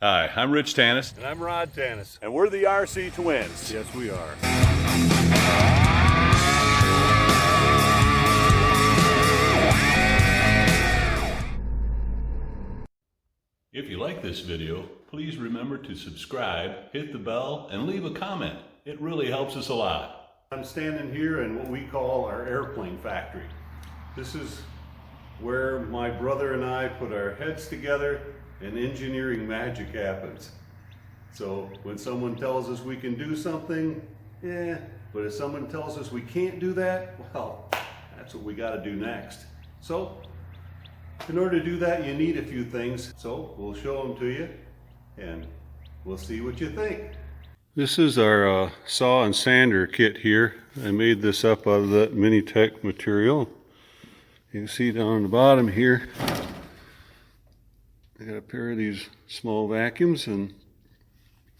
Hi, I'm Rich Tannis. And I'm Rod Tannis. And we're the Rctwins. Yes, we are. If you like this video, please remember to subscribe, hit the bell, and leave a comment. It really helps us a lot. I'm standing here in what we call our airplane factory. This is where my brother and I put our heads together and engineering magic happens. So when someone tells us we can do something, yeah, but if someone tells us we can't do that, well, that's what we got to do next. So in order to do that, you need a few things. So we'll show them to you and we'll see what you think. This is our saw and sander kit here. I made this up out of that Mini-Tech material. You can see down on the bottom here, I got a pair of these small vacuums and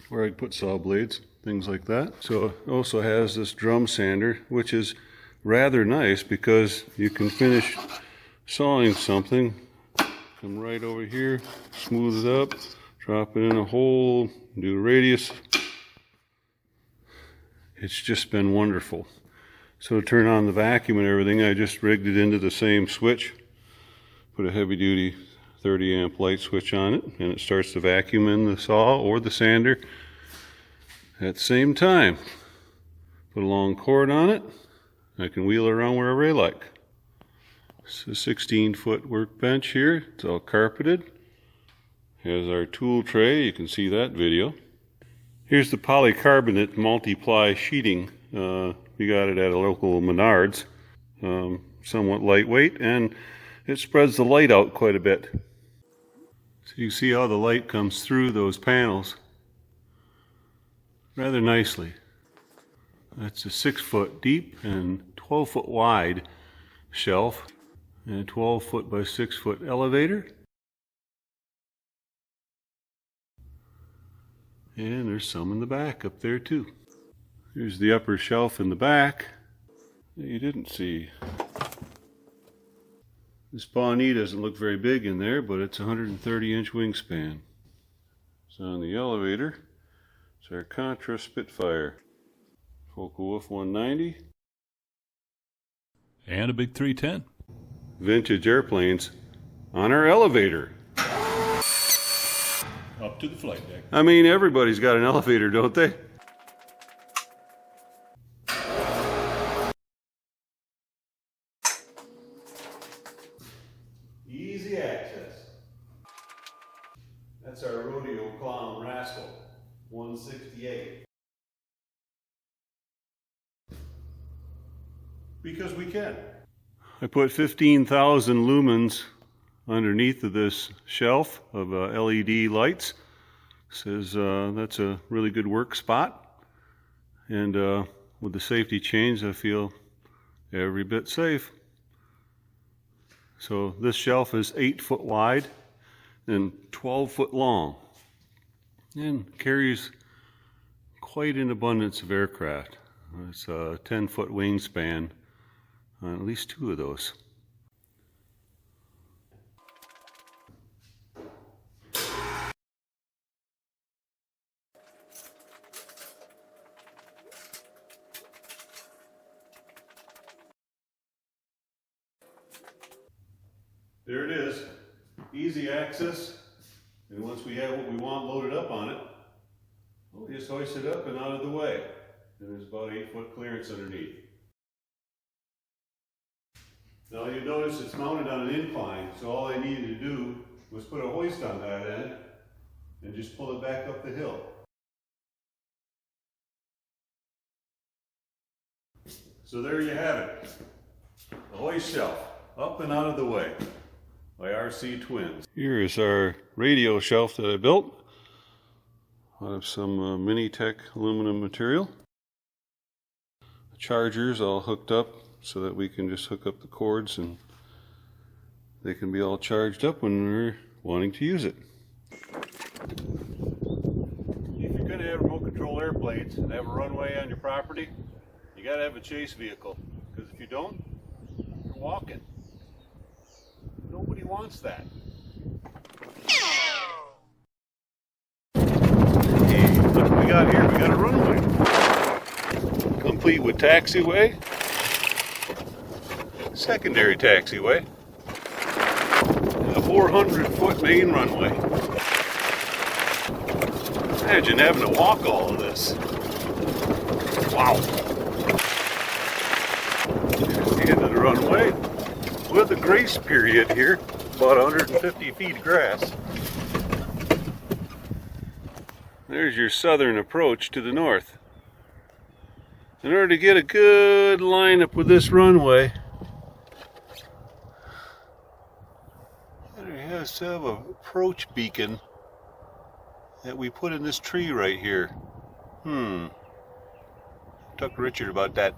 where I'd put saw blades, things like that. So it also has this drum sander, which is rather nice because you can finish sawing something, come right over here, smooth it up, drop it in a hole, do a radius. It's just been wonderful. So to turn on the vacuum and everything, I just rigged it into the same switch, put a heavy duty 30 amp light switch on it, and it starts to vacuum in the saw or the sander at the same time. Put a long cord on it, I can wheel it around wherever I like. It's a 16-foot workbench here. It's all carpeted. Here's our tool tray. You can see that video. Here's the polycarbonate multi-ply sheeting. We got it at a local Menards. Somewhat lightweight, and it spreads the light out quite a bit. So you see how the light comes through those panels rather nicely. That's a 6-foot deep and 12-foot wide shelf and a 12-foot by 6-foot elevator. And there's some in the back up there too. Here's the upper shelf in the back that you didn't see. This Pawnee doesn't look very big in there, but it's a 130-inch wingspan. So on the elevator, it's our Contra Spitfire. Focke-Wulf 190. And a big 310. Vintage airplanes on our elevator. Up to the flight deck. I mean, everybody's got an elevator, don't they? Easy access. That's our rodeo clown rascal, 168. Because we can. I put 15,000 lumens underneath of this shelf of LED lights. Says that's a really good work spot. And with the safety chains, I feel every bit safe. So this shelf is 8 foot wide and 12 foot long and carries quite an abundance of aircraft. It's a 10-foot wingspan on at least 2 of those. There it is, easy access, and once we have what we want loaded up on it, we'll just hoist it up and out of the way. And there's about 8-foot clearance underneath. Now you notice it's mounted on an incline, so all I needed to do was put a hoist on that end and just pull it back up the hill. So there you have it, the hoist shelf, up and out of the way. By Rctwins. Here is our radio shelf that I built out of some Mini-Tech aluminum material. The chargers all hooked up so that we can just hook up the cords and they can be all charged up when we're wanting to use it. If you're going to have remote control airplanes and have a runway on your property, you got to have a chase vehicle, because if you don't, you're walking. Nobody wants that. got here? We got a runway. Complete with taxiway, secondary taxiway, and a 400-foot main runway. Imagine having to walk all of this. Wow. The end of the runway with a grace period here, about 150 feet of grass. There's your southern approach to the north. In order to get a good lineup with this runway, it has to have an approach beacon that we put in this tree right here. Talk to Richard about that.